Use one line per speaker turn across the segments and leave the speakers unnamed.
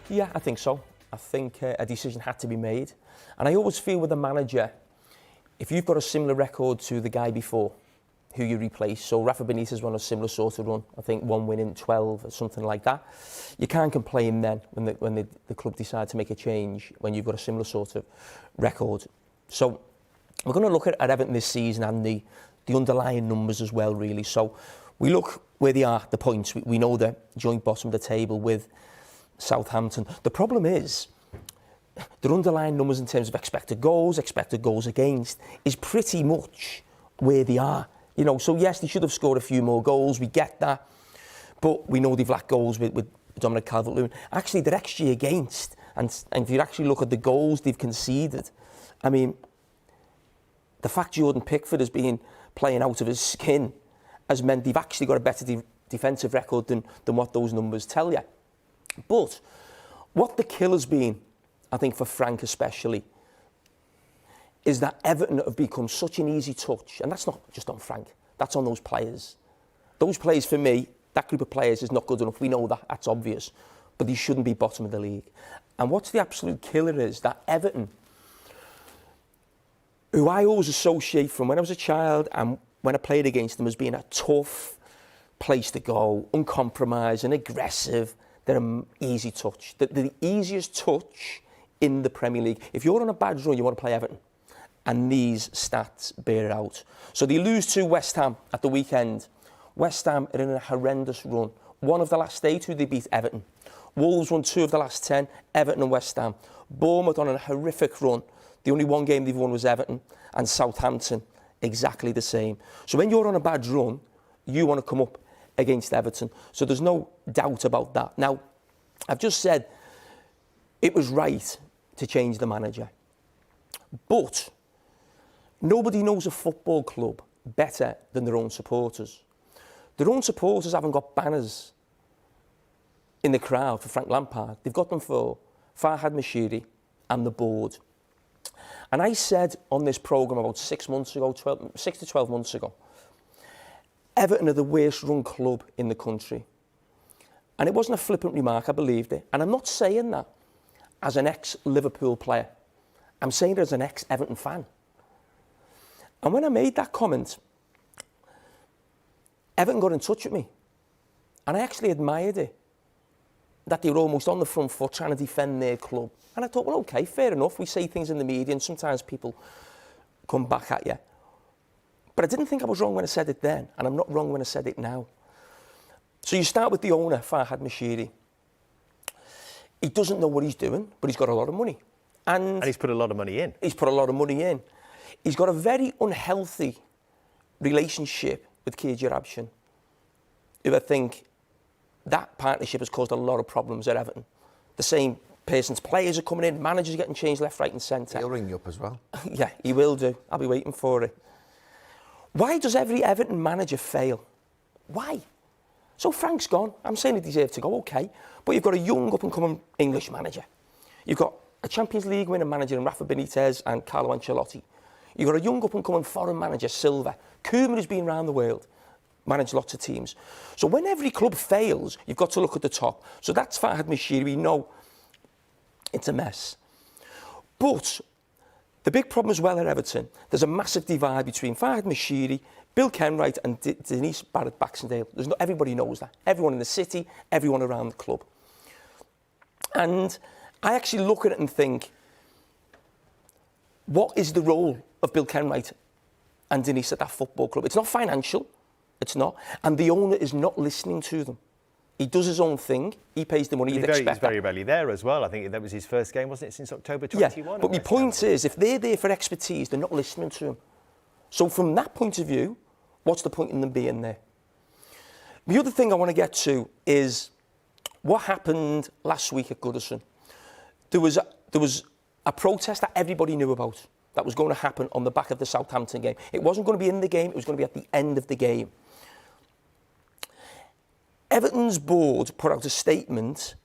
Yeah, I think so. I think a decision had to be made. And I always feel with a manager, if you've got a similar record to the guy before, who you replace, so Rafa Benitez won a similar sort of run, I think 1 win in 12 or something like that, you can't complain then when the club decide to make a change when you've got a similar sort of record. So we're going to look at Everton this season and the underlying numbers as well, really. So we look where they are, the points. We know they're joint bottom of the table with Southampton. The problem is their underlying numbers in terms of expected goals against, is pretty much where they are. You know, so yes, they should have scored a few more goals. We get that, but we know they've lacked goals with Dominic Calvert-Lewin. Actually, their XG against, and if you actually look at the goals they've conceded, I mean, the fact Jordan Pickford has been playing out of his skin has meant they've actually got a better defensive record than what those numbers tell you. But what the kill has been, I think for Frank especially, is that Everton have become such an easy touch. And that's not just on Frank, that's on those players. Those players, for me, that group of players is not good enough. We know that, that's obvious. But they shouldn't be bottom of the league. And what's the absolute killer is that Everton, who I always associate from when I was a child and when I played against them as being a tough place to go, uncompromising, aggressive, they're an easy touch. They're the easiest touch in the Premier League. If you're on a bad run, you want to play Everton. And these stats bear it out. So they lose to West Ham at the weekend. West Ham are in a horrendous run. One of the last 8 who they beat Everton. Wolves won 2 of the last 10, Everton and West Ham. Bournemouth on a horrific run. The only one game they've won was Everton, and Southampton exactly the same. So when you're on a bad run, you want to come up against Everton. So there's no doubt about that. Now, I've just said it was right to change the manager. But nobody knows a football club better than their own supporters. Their own supporters haven't got banners in the crowd for Frank Lampard. They've got them for Farhad Moshiri and the board. And I said on this programme about 6 to 12 months ago, Everton are the worst run club in the country. And it wasn't a flippant remark, I believed it. And I'm not saying that as an ex-Liverpool player. I'm saying it as an ex-Everton fan. And when I made that comment, Everton got in touch with me. And I actually admired it, that they were almost on the front foot trying to defend their club. And I thought, well, OK, fair enough. We say things in the media and sometimes people come back at you. But I didn't think I was wrong when I said it then, and I'm not wrong when I said it now. So you start with the owner, Farhad Moshiri. He doesn't know what he's doing, but he's got a lot of money. And
he's put a lot of money in.
He's put a lot of money in. He's got a very unhealthy relationship with Keir Abshin, who I think that partnership has caused a lot of problems at Everton. The same person's players are coming in, managers are getting changed left, right and centre.
He'll ring you up as well.
Yeah, he will do. I'll be waiting for it. Why does every Everton manager fail? Why? So Frank's gone. I'm saying he deserves to go, OK. But you've got a young up-and-coming English manager. You've got a Champions League winning manager in Rafa Benitez and Carlo Ancelotti. You've got a young up-and-coming foreign manager, Silva. Koeman has been around the world, managed lots of teams. So when every club fails, you've got to look at the top. So that's Farhad Moshiri. We know it's a mess. But the big problem as well at Everton, there's a massive divide between Farhad Moshiri, Bill Kenwright and Denise Barrett-Baxendale. Everybody knows that. Everyone in the city, everyone around the club. And I actually look at it and think, what is the role of Bill Kenwright and Denise at that football club? It's not financial, it's not. And the owner is not listening to them. He does his own thing. He pays the money. He's
very rarely there as well. I think that was his first game, wasn't it, since October 21?
Yeah, but my point is, if they're there for expertise, they're not listening to him. So from that point of view, what's the point in them being there? The other thing I want to get to is what happened last week at Goodison. There was a protest that everybody knew about that was going to happen on the back of the Southampton game. It wasn't going to be in the game, it was going to be at the end of the game. Everton's board put out a statement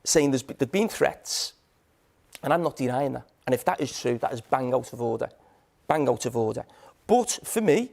saying there'd been threats, and I'm not denying that. And if that is true, that is bang out of order. Bang out of order. But for me,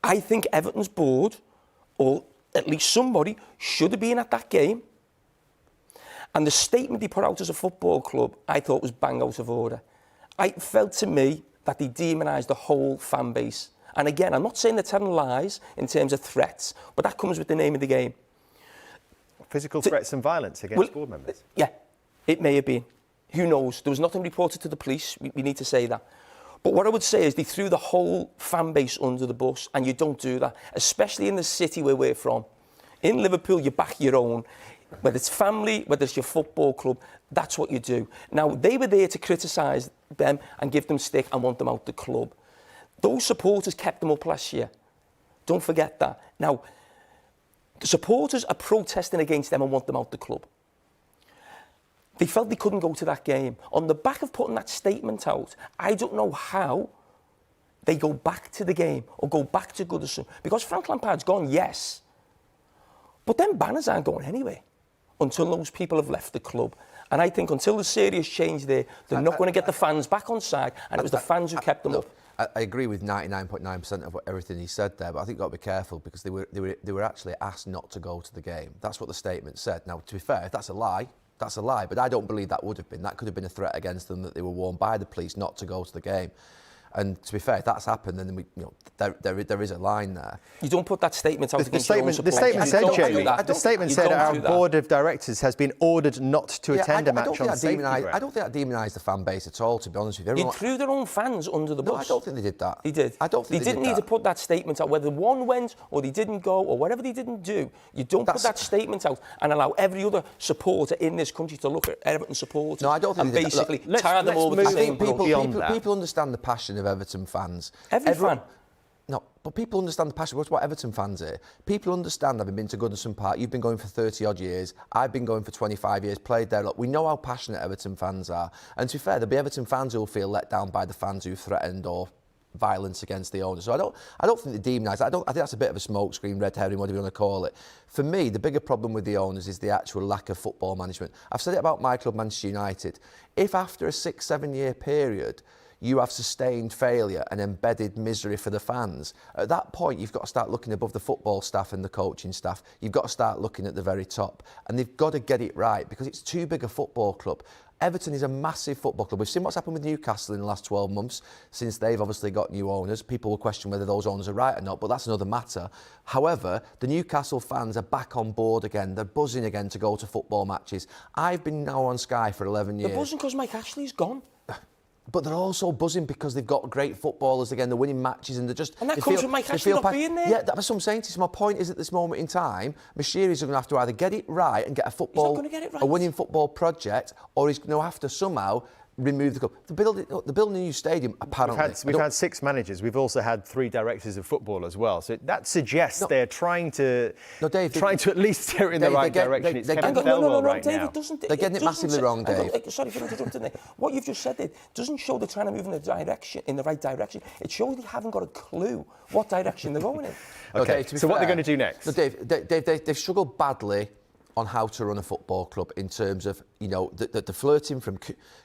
I think Everton's board, or at least somebody, should have been at that game. And the statement he put out as a football club, I thought was bang out of order. It felt to me that they demonised the whole fan base. And again, I'm not saying they're telling lies in terms of threats, but that comes with the name of the game.
Physical threats and violence against board members?
Yeah, it may have been. Who knows? There was nothing reported to the police. We need to say that. But what I would say is they threw the whole fan base under the bus, and you don't do that, especially in the city where we're from. In Liverpool, you back your own. Whether it's family, whether it's your football club, that's what you do. Now, they were there to criticise them and give them stick and want them out the club. Those supporters kept them up last year. Don't forget that. Now, the supporters are protesting against them and want them out the club. They felt they couldn't go to that game. On the back of putting that statement out, I don't know how they go back to the game or go back to Goodison. Because Frank Lampard's gone, yes. But them banners aren't going anywhere until those people have left the club. And I think until there's serious change there, they're not going to get the fans back on side. And it was the fans who kept them up.
I agree with 99.9% of everything he said there, but I think you've got to be careful because they were actually asked not to go to the game. That's what the statement said. Now, to be fair, if that's a lie, that's a lie. But I don't believe that would have been. That could have been a threat against them that they were warned by the police not to go to the game. And to be fair, if that's happened, then there is a line there.
You don't put that statement out against your own supporters.
The statement said, Jamie, the statement said our board of directors has been ordered not to attend a match on safety ground.
I don't think that demonised the fan base at all, to be honest with you.
They threw their own fans under the bus.
No, I don't think they did that.
They did.
I don't think
they didn't need to put that statement out. Whether one went or they didn't go or whatever they didn't do, you don't put that statement out and allow every other supporter in this country to look at Everton supporters.
No, I don't think
and
they did
basically
that.
tar them over the same brush.
People understand the passion of Everton fans.
Every fan.
No, but people understand the passion. What's what Everton fans here? People understand, having been to Goodison Park, you've been going for 30 odd years, I've been going for 25 years, played there. Look, we know how passionate Everton fans are. And to be fair, there'll be Everton fans who will feel let down by the fans who threatened or violence against the owners. So I don't think they demonise. I think that's a bit of a smokescreen, red herring, whatever you want to call it. For me, the bigger problem with the owners is the actual lack of football management. I've said it about my club, Manchester United. If after a 6-7 year period, you have sustained failure and embedded misery for the fans, at that point you've got to start looking above the football staff and the coaching staff. You've got to start looking at the very top. And they've got to get it right because it's too big a football club. Everton is a massive football club. We've seen what's happened with Newcastle in the last 12 months since they've obviously got new owners. People will question whether those owners are right or not, but that's another matter. However, the Newcastle fans are back on board again. They're buzzing again to go to football matches. I've been now on Sky for 11 years.
They're buzzing because Mike Ashley's gone.
But they're also buzzing because they've got great footballers again. They're winning matches and they're just...
And that comes from Mike Ashley not being there.
Yeah, that's what I'm saying to you. So my point is at this moment in time, Mashiri's going to have to either get it right and get a winning football project, or he's going to have to somehow remove the club. They're building a new stadium, apparently.
We've had 6 managers. We've also had 3 directors of football as well. So that suggests they're trying to at least steer it in the right direction. It's Kevin Thelwell right now.
They're getting it massively wrong, Dave.
Sorry for interrupting there. What you've just said there doesn't show they're trying to move in the right direction. It shows they haven't got a clue what direction they're going in.
Okay, so what they're going to do next?
No, Dave, they've struggled badly on how to run a football club in terms of, the flirting from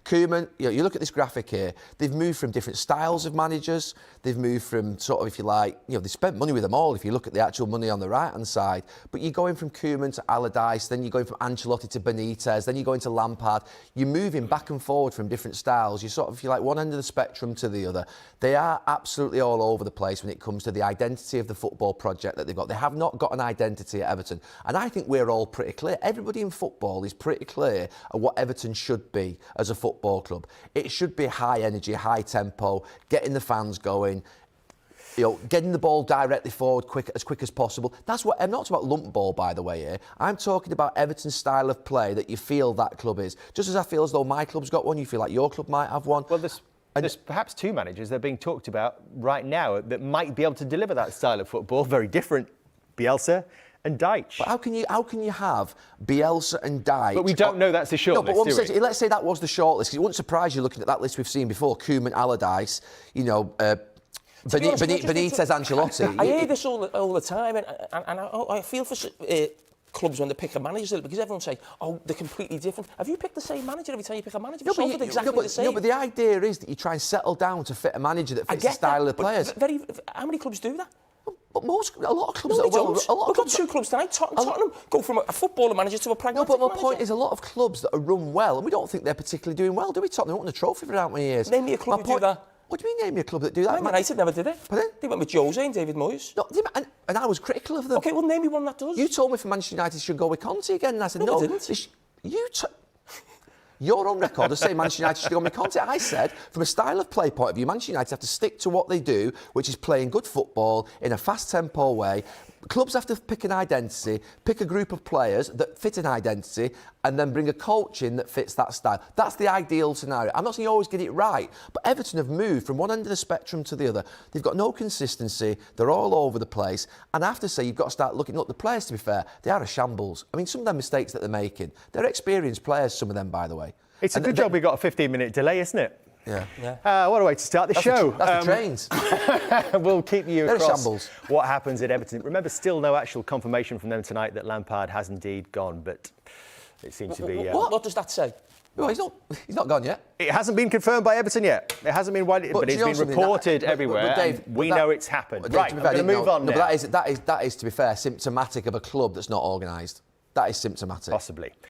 Koeman. You look at this graphic here, they've moved from different styles of managers. They've moved from sort of, if you like, they spent money with them all if you look at the actual money on the right-hand side. But you're going from Koeman to Allardyce, then you're going from Ancelotti to Benitez, then you're going to Lampard. You're moving back and forward from different styles. You're sort of, if you like, one end of the spectrum to the other. They are absolutely all over the place when it comes to the identity of the football project that they've got. They have not got an identity at Everton. And I think we're all pretty clear. Everybody in football is pretty clear of what Everton should be as a football club. It should be high energy, high tempo, getting the fans going, getting the ball directly forward as quick as possible. That's what I'm not talking about lump ball, by the way, here. I'm talking about Everton's style of play that you feel that club is. Just as I feel as though my club's got one, you feel like your club might have one.
Well, there's perhaps 2 managers that are being talked about right now that might be able to deliver that style of football. Very different, Bielsa and Deitch.
But how can you have Bielsa and Deitch?
But we don't know that's the shortlist. No, but what I'm saying,
let's say that was the shortlist, because it wouldn't surprise you looking at that list we've seen before: Koeman, Allardyce, Benitez, Ancelotti.
I hear this all the time, and I feel for clubs when they pick a manager, because everyone says, they're completely different. Have you picked the same manager every time you pick a manager? Exactly the same.
No, but the idea is that you try and settle down to fit a manager that fits the style of the players.
How many clubs do that?
But a lot of clubs...
No, they don't. We've got two clubs tonight. Tottenham go from a footballer manager to a pragmatic manager.
No, but my point is a lot of clubs that are run well, and we don't think they're particularly doing well, do we? Tottenham won the trophy for how many years?
Name me a club who do that.
What do you mean, name me a club that do that?
Man United never did it.
Pardon?
They went with Jose and David Moyes.
No, and I was critical of them.
OK, well, name me one that does.
You told me for Manchester United should go with Conte again, and I said, no.
I didn't.
You're on record as saying Manchester United should go with Conte. I said, from a style of play point of view, Manchester United have to stick to what they do, which is playing good football in a fast-tempo way. Clubs have to pick an identity, pick a group of players that fit an identity, and then bring a coach in that fits that style. That's the ideal scenario. I'm not saying you always get it right, but Everton have moved from one end of the spectrum to the other. They've got no consistency. They're all over the place. And I have to say, you've got to start looking... Look, the players, to be fair, they are a shambles. I mean, some of them mistakes that they're making, they're experienced players, some of them, by the way.
It's a good job we got a 15-minute delay, isn't it?
Yeah.
What a way to start the show.
That's the trains.
We'll keep you across
shambles.
What happens at Everton. Remember, still no actual confirmation from them tonight that Lampard has indeed gone, but it seems to be...
What does that say?
Well, he's not gone yet.
It hasn't been confirmed by Everton yet. It hasn't been widely... But it's been reported everywhere. Dave, we know it's happened. Right, I'm going to move on now.
But that is, to be fair, symptomatic of a club that's not organised. That is symptomatic.
Possibly.